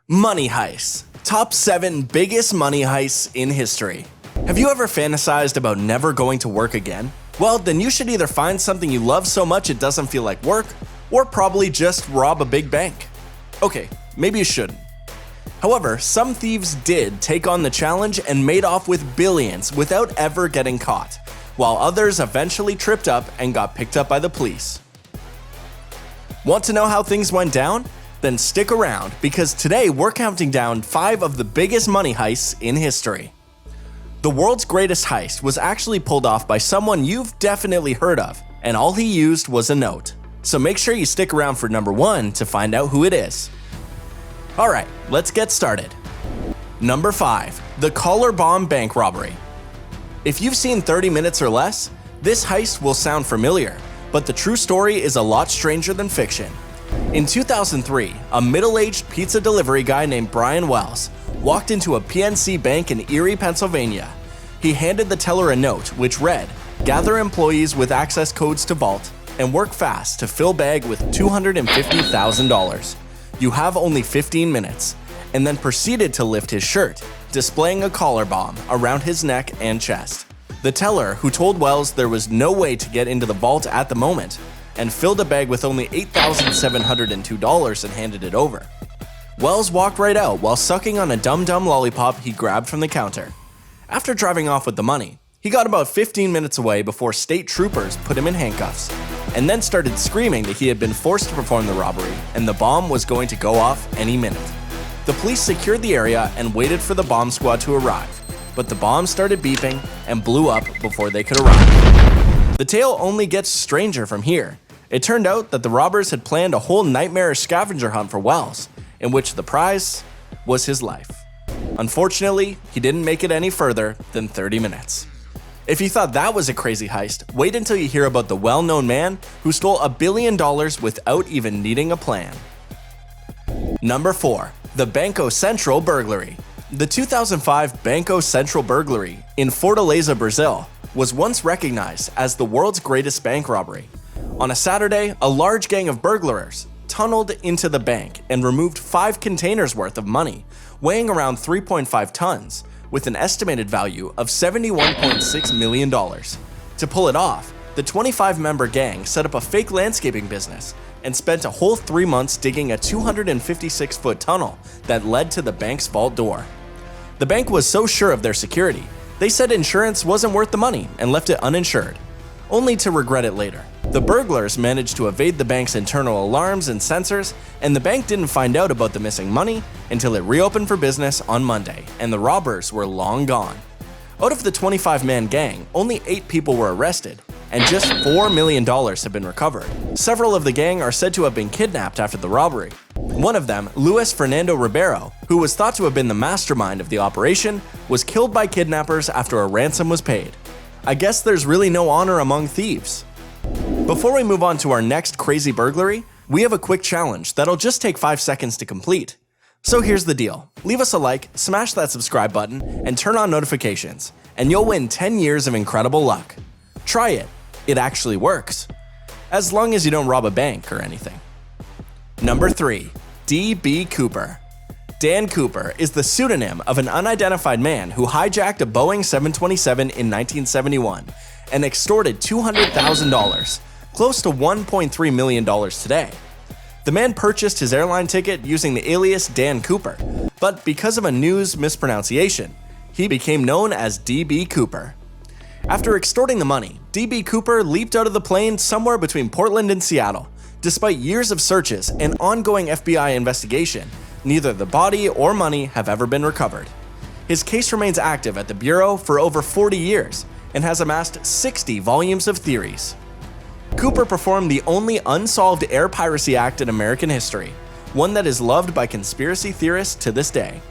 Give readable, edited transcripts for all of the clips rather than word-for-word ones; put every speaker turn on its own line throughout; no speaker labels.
Money heists. Top 7 biggest money heists in history. Have you ever fantasized about never going to work again? Well, then you should either find something you love so much it doesn't feel like work, or probably just rob a big bank. Okay, maybe you shouldn't. However, some thieves did take on the challenge and made off with billions without ever getting caught, while others eventually tripped up and got picked up by the police. Want to know how things went down? Then stick around, because today we're counting down 5 of the biggest money heists in history. The world's greatest heist was actually pulled off by someone you've definitely heard of, and all he used was a note. So make sure you stick around for number 1 to find out who it is. Alright, let's get started. Number 5. The Collar Bomb Bank Robbery. If you've seen 30 Minutes or Less, this heist will sound familiar, but the true story is a lot stranger than fiction. In 2003, a middle-aged pizza delivery guy named Brian Wells walked into a PNC bank in Erie, Pennsylvania. He handed the teller a note which read, "Gather employees with access codes to vault and work fast to fill bag with $250,000. You have only 15 minutes," and then proceeded to lift his shirt, displaying a collar bomb around his neck and chest. The teller, who told Wells there was no way to get into the vault at the moment, and filled a bag with only $8,702 and handed it over. Wells walked right out while sucking on a Dum Dum lollipop he grabbed from the counter. After driving off with the money, he got about 15 minutes away before state troopers put him in handcuffs, and then started screaming that he had been forced to perform the robbery and the bomb was going to go off any minute. The police secured the area and waited for the bomb squad to arrive, but the bomb started beeping and blew up before they could arrive. The tale only gets stranger from here. It turned out that the robbers had planned a whole nightmarish scavenger hunt for Wells, in which the prize was his life. Unfortunately, he didn't make it any further than 30 minutes. If you thought that was a crazy heist, wait until you hear about the well-known man who stole $1 billion without even needing a plan. Number 4. The Banco Central Burglary. The 2005 Banco Central Burglary in Fortaleza, Brazil, was once recognized as the world's greatest bank robbery. On a Saturday, a large gang of burglars tunneled into the bank and removed 5 containers worth of money, weighing around 3.5 tons, with an estimated value of $71.6 million. To pull it off, the 25-member gang set up a fake landscaping business and spent a whole 3 months digging a 256-foot tunnel that led to the bank's vault door. The bank was so sure of their security, they said insurance wasn't worth the money and left it uninsured, only to regret it later. The burglars managed to evade the bank's internal alarms and sensors, and the bank didn't find out about the missing money until it reopened for business on Monday, and the robbers were long gone. Out of the 25-man gang, only 8 people were arrested, and just $4 million have been recovered. Several of the gang are said to have been kidnapped after the robbery. One of them, Luis Fernando Ribeiro, who was thought to have been the mastermind of the operation, was killed by kidnappers after a ransom was paid. I guess there's really no honor among thieves. Before we move on to our next crazy burglary, we have a quick challenge that'll just take 5 seconds to complete. So here's the deal. Leave us a like, smash that subscribe button, and turn on notifications, and you'll win 10 years of incredible luck. Try it. It actually works. As long as you don't rob a bank or anything. Number 3. D.B. Cooper. Dan Cooper is the pseudonym of an unidentified man who hijacked a Boeing 727 in 1971 and extorted $200,000, close to $1.3 million today. The man purchased his airline ticket using the alias Dan Cooper, but because of a news mispronunciation, he became known as D.B. Cooper. After extorting the money, D.B. Cooper leaped out of the plane somewhere between Portland and Seattle. Despite years of searches and ongoing FBI investigation, neither the body or money have ever been recovered. His case remains active at the Bureau for over 40 years and has amassed 60 volumes of theories. Cooper performed the only unsolved air piracy act in American history, one that is loved by conspiracy theorists to this day.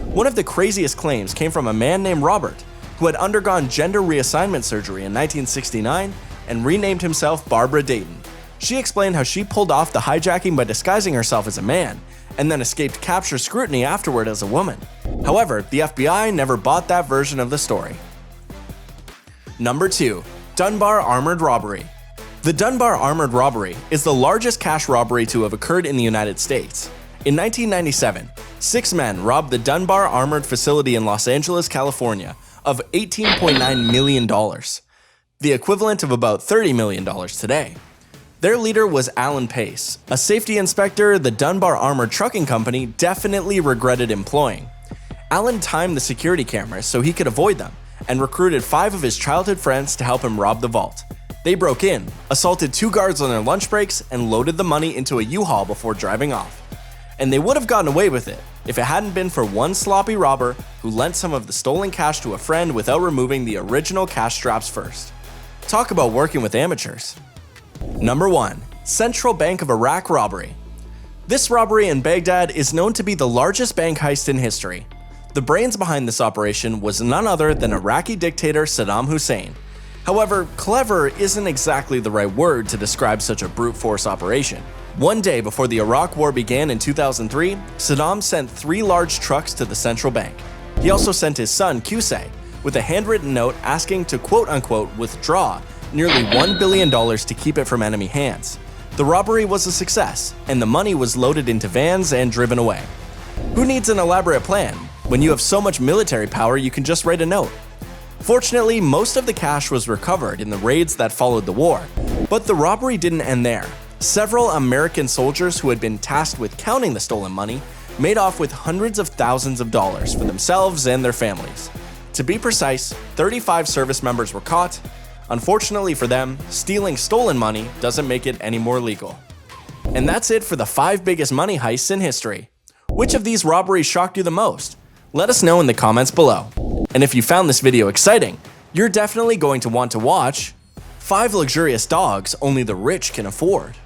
One of the craziest claims came from a man named Robert, who had undergone gender reassignment surgery in 1969 and renamed himself Barbara Dayton. She explained how she pulled off the hijacking by disguising herself as a man, and then escaped capture scrutiny afterward as a woman. However, the FBI never bought that version of the story. Number 2. Dunbar Armored Robbery. The Dunbar Armored Robbery is the largest cash robbery to have occurred in the United States. In 1997, 6 men robbed the Dunbar armored facility in Los Angeles, California, of $18.9 million, the equivalent of about $30 million today. Their leader was Alan Pace, a safety inspector the Dunbar Armored Trucking Company definitely regretted employing. Alan timed the security cameras so he could avoid them, and recruited 5 of his childhood friends to help him rob the vault. They broke in, assaulted 2 guards on their lunch breaks, and loaded the money into a U-Haul before driving off. And they would have gotten away with it if it hadn't been for one sloppy robber who lent some of the stolen cash to a friend without removing the original cash straps first. Talk about working with amateurs. Number 1. Central Bank of Iraq robbery. This robbery in Baghdad is known to be the largest bank heist in history. The brains behind this operation was none other than Iraqi dictator Saddam Hussein. However, clever isn't exactly the right word to describe such a brute force operation. One day before the Iraq War began in 2003, Saddam sent 3 large trucks to the central bank. He also sent his son Qusay with a handwritten note asking to quote-unquote withdraw nearly $1 billion to keep it from enemy hands. The robbery was a success, and the money was loaded into vans and driven away. Who needs an elaborate plan? When you have so much military power, you can just write a note. Fortunately, most of the cash was recovered in the raids that followed the war, but the robbery didn't end there. Several American soldiers who had been tasked with counting the stolen money made off with hundreds of thousands of dollars for themselves and their families. To be precise, 35 service members were caught. Unfortunately for them, stealing stolen money doesn't make it any more legal. And that's it for the 5 biggest money heists in history. Which of these robberies shocked you the most? Let us know in the comments below. And if you found this video exciting, you're definitely going to want to watch 5 luxurious dogs only the rich can afford.